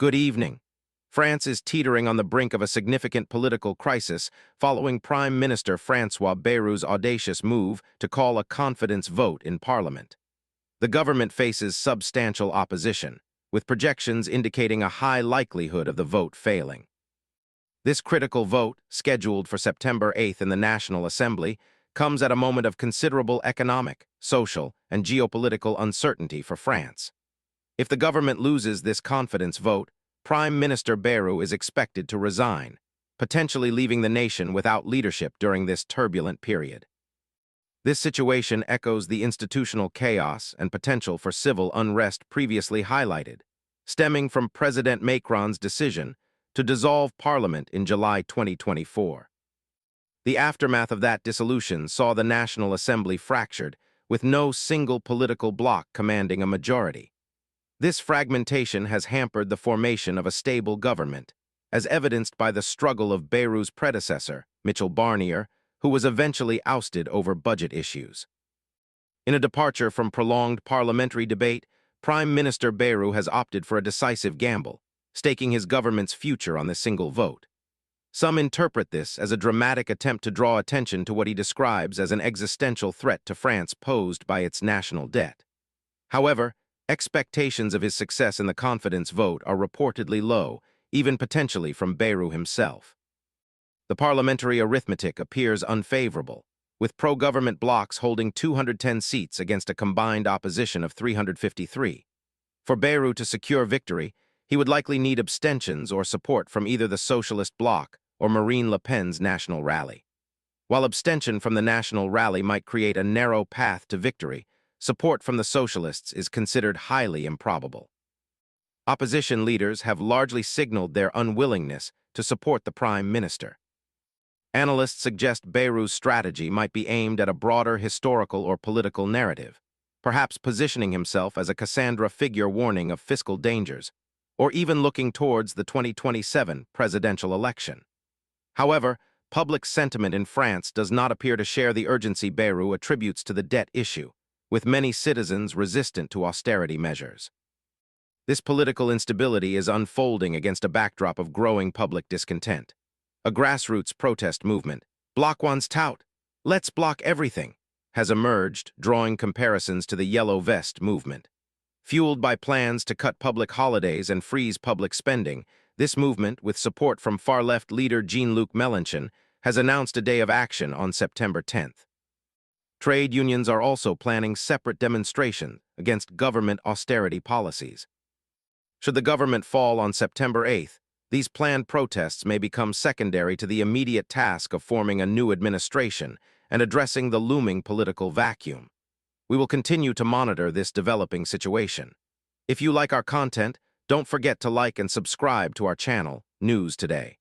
Good evening. France is teetering on the brink of a significant political crisis following Prime Minister François Bayrou's audacious move to call a confidence vote in Parliament. The government faces substantial opposition, with projections indicating a high likelihood of the vote failing. This critical vote, scheduled for September 8th in the National Assembly, comes at a moment of considerable economic, social, and geopolitical uncertainty for France. If the government loses this confidence vote, Prime Minister Bayrou is expected to resign, potentially leaving the nation without leadership during this turbulent period. This situation echoes the institutional chaos and potential for civil unrest previously highlighted, stemming from President Macron's decision to dissolve Parliament in July 2024. The aftermath of that dissolution saw the National Assembly fractured, with no single political bloc commanding a majority. This fragmentation has hampered the formation of a stable government, as evidenced by the struggle of Bayrou's predecessor, Michel Barnier, who was eventually ousted over budget issues. In a departure from prolonged parliamentary debate, Prime Minister Bayrou has opted for a decisive gamble, staking his government's future on the single vote. Some interpret this as a dramatic attempt to draw attention to what he describes as an existential threat to France posed by its national debt. However, expectations of his success in the confidence vote are reportedly low, even potentially from Bayrou himself. The parliamentary arithmetic appears unfavorable, with pro-government blocs holding 210 seats against a combined opposition of 353. For Bayrou to secure victory, he would likely need abstentions or support from either the Socialist Bloc or Marine Le Pen's National Rally. While abstention from the National Rally might create a narrow path to victory, support from the Socialists is considered highly improbable. Opposition leaders have largely signaled their unwillingness to support the Prime Minister. Analysts suggest Bayrou's strategy might be aimed at a broader historical or political narrative, perhaps positioning himself as a Cassandra figure warning of fiscal dangers, or even looking towards the 2027 presidential election. However, public sentiment in France does not appear to share the urgency Bayrou attributes to the debt issue, with many citizens resistant to austerity measures. This political instability is unfolding against a backdrop of growing public discontent. A grassroots protest movement, Bloc One's tout, "Let's block everything," has emerged, drawing comparisons to the Yellow Vest movement. Fueled by plans to cut public holidays and freeze public spending, this movement, with support from far-left leader Jean-Luc Mélenchon, has announced a day of action on September 10th. Trade unions are also planning separate demonstrations against government austerity policies. Should the government fall on September 8th, these planned protests may become secondary to the immediate task of forming a new administration and addressing the looming political vacuum. We will continue to monitor this developing situation. If you like our content, don't forget to like and subscribe to our channel, News Today.